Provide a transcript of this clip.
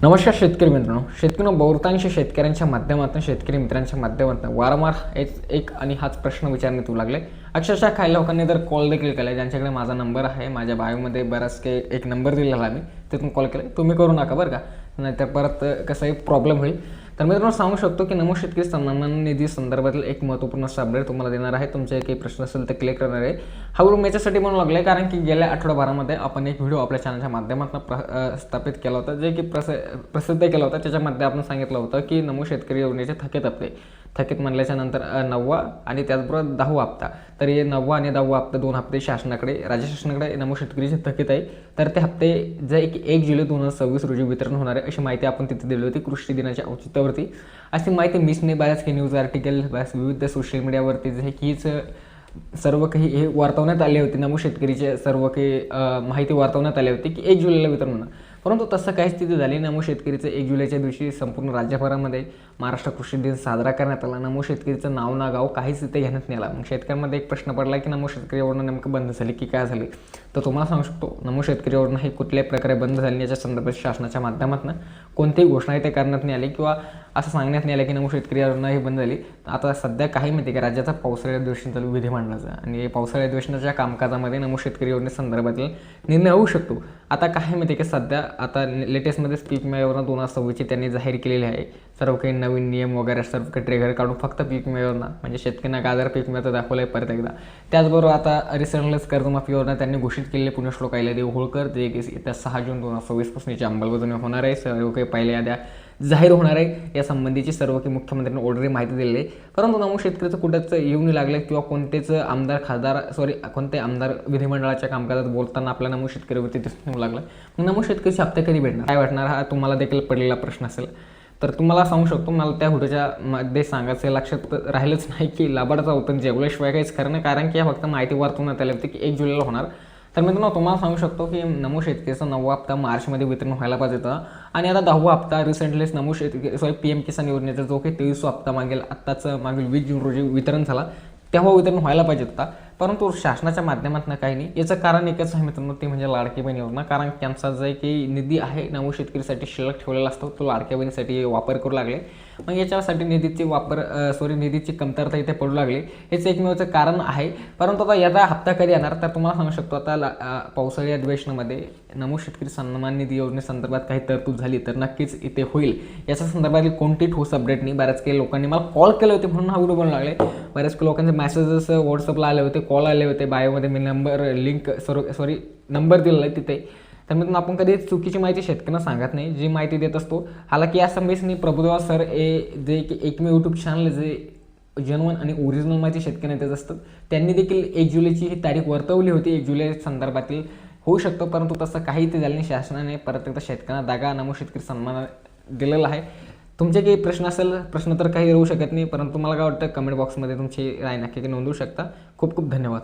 नमस्कार शेतकरी मित्रांनो. बहुतांश शेतकऱ्यांच्या माध्यमातून, शेतकरी मित्रांच्या माध्यमातून वारंवार एक आणि हाच प्रश्न विचारण्यात येऊ लागले. अक्षरशः काही लोकांनी तर कॉल देखील केला, ज्यांच्याकडे माझा नंबर आहे. माझ्या बायोमध्ये बराच काही एक नंबर दिलेला आहे, मी तिथून कॉल केला. तुम्ही करू नका बरं का, नाहीतर परत कसंही प्रॉब्लेम होईल. तर मी तुम्हाला सांगू शकतो की नमो शेतकरी सन्मान निधी संदर्भातील एक महत्त्वपूर्ण अपडेट तुम्हाला देणार आहे. तुमचे काही प्रश्न असेल तर क्लिअर करणार आहे. हा व्हिडिओ याच्यासाठी म्हणून लागले कारण की गेल्या आठवड्याभरामध्ये आपण एक व्हिडिओ आपल्या चॅनलच्या माध्यमातून स्थापित केला होता, जे की प्रसिद्ध केला होता. त्याच्यामध्ये आपण सांगितलं होतं की नमो शेतकरी योजनेचे थकीत हप्ते, थकीत म्हणल्याच्या नंतर 9वा आणि त्याचबरोबर 10वा हप्ता. तर हे 9वा आणि 10वा हप्ता 2 हप्ते शासनाकडे, राज्य शासनाकडे नमो शेतकरीचे थकीत आहे. तर ते हप्ते जे की 1 जुलै 2026 रोजी वितरण होणार आहे, अशी माहिती आपण तिथे दिली होती कृषी दिनाच्या औचित्यावरती. अशी माहिती मिसने बऱ्याच काही न्यूज आर्टिकल, बऱ्याच विविध सोशल मीडियावरती जे हीच सर्व काही हे वार्तवण्यात आले होते. नमो शेतकरीचे सर्व काही माहिती वार्तवण्यात आली होती की 1 जुलैला वितरण होणार, परंतु तसं काही स्थिती झाली. नमो शेतकरीचं 1 जुलैच्या दिवशी संपूर्ण राज्यभरामध्ये महाराष्ट्र कृषी दिन साजरा करण्यात आला. नमो शेतकरीचं नाव ना गाव काहीच तिथे घेण्यात नाही आला. मग शेतकऱ्यांमध्ये एक प्रश्न पडला की नमो शेतकरी योजना नेमकं बंद झाली की काय झाली. तर तुम्हाला सांगू शकतो, नमो शेतकरी योजना ही कुठल्याही प्रकारे बंद झाली, याच्या संदर्भात शासनाच्या माध्यमातून कोणतीही घोषणा इथे करण्यात नाही आली किंवा असं सांगण्यात नाही आलं की नमो शेतकरी योजना ही बंद झाली. आता सध्या काही माहिती की राज्याचा पावसाळी अधिवेशन चालू विधिमंडळाचा, आणि पावसाळी अधिवेशनाच्या कामकाजामध्ये नमो शेतकरी योजनेसंदर्भातील निर्णय होऊ शकतो. आता काय माहिती की सध्या आता लेटेस्टमध्ये पीक विमा योजना 2026 त्यांनी जाहीर केलेली आहे. सर्व काही नवीन नियम वगैरे सर्व काही ट्रिगर काढून फक्त पीक विमा योजना म्हणजे शेतकऱ्यांना गाजर पीक विम्याचं दाखवलं आहे परत एकदा. त्याचबरोबर आता रिसेंटलीच कर्जमाफी योजना त्यांनी घोषित केलेली आहे. पुण्यश्लोक अहिल्यादेवी होळकर, जे की येत्या 6 जून 2026 पासून याची अंमलबजावणी होणार आहे. सर्व काही पहिल्या याद्या जाहीर होणार आहे. या संबंधीची सर्व काही मुख्यमंत्र्यांनी ऑलरेडी माहिती दिलेली आहे. परंतु नमो शेतकरीचं कुठंच येऊ नाही लागलं किंवा कोणतेच कोणते आमदार विधिमंडळाच्या कामकाजात बोलताना आपल्या नमो शेतकरीवरती दिसून येऊ लागलं. मग नमो शेतकरीचे हप्ते कधी भेटणार, काय वाटणार, हा तुम्हाला देखील पडलेला प्रश्न असेल. तर तुम्हाला सांगू शकतो, मला त्या व्हिडिओच्या मध्ये सांगायचं लक्षात राहिलंच नाही की लाभार्थ्याचा ओपन जेवल्याशिवाय काहीच खरं नाही, कारण की या फक्त माहिती वाचवण्यात आली होती की 1 जुलैला होणार. तर मी तुम्हाला सांगू शकतो की नमो शेतकरीचा 9वा हप्ता मार्चमध्ये वितरण व्हायला पाहिजे होता, आणि आता 10वा हप्ता रिसेंटलीच नमो शेतकरी PM किसान योजनेचा जो काही 23वा हप्ता मागील 20 जून रोजी वितरण झाला, तेव्हा वितरण व्हायला पाहिजे होता. परंतु शासनाच्या माध्यमातून काही नाही. याचं कारण एकच आहे मित्रांनो, ते म्हणजे लाडकी बहीण योजना. कारण त्यांचा जे काही निधी आहे नमो शेतकरीसाठी शिल्लक ठेवलेला असतो, तो लाडक्या बहिणीसाठी वापर करू लागले. मग याच्यासाठी निधीची कमतरता इथे पडू लागली, हेच एकमेवचं कारण आहे. परंतु आता याचा हप्ता कधी येणार, तर तुम्हाला सांगू शकतो, आता पावसाळी अधिवेशनामध्ये नमो शेतकरी सन्मान निधी योजनेसंदर्भात काही तरतूद झाली तर नक्कीच इथे होईल. याच्या संदर्भातील कोणती ठोस अपडेट नाही. बऱ्याच काही लोकांनी मला कॉल केले होते, म्हणून हा व्हिडिओ बनवू लागले. बऱ्याच काही लोकांचे मेसेजेस व्हॉट्सअपला आले होते, कॉल आले होते. बायोमध्ये मी नंबर दिलेला आहे तिथे. तर मी आपण कधी चुकीची माहिती शेतकऱ्यांना सांगत नाही, जी माहिती देत असतो. हालाकी या संदेशनी प्रभुदेवा सर जे एकमेव यूट्यूब चॅनल जे जेन्युइन आणि ओरिजिनल माहिती शेतकऱ्यांना देत असतं, त्यांनी देखील 1 जुलैची ही तारीख वर्तवली होती. 1 जुलै संदर्भातील होऊ शकतं, परंतु तसं काही ते झालं नाही. शासनाने परत एकदा शेतकऱ्यांना दागा नमो शेतकरी सन्मान दिलेला आहे. तुमचे काही प्रश्न तर काही राहू शकत नाही, परंतु मला काय वाटतं कमेंट बॉक्समध्ये तुमची राय नक्की नोंदवू शकता. खूप खूप धन्यवाद.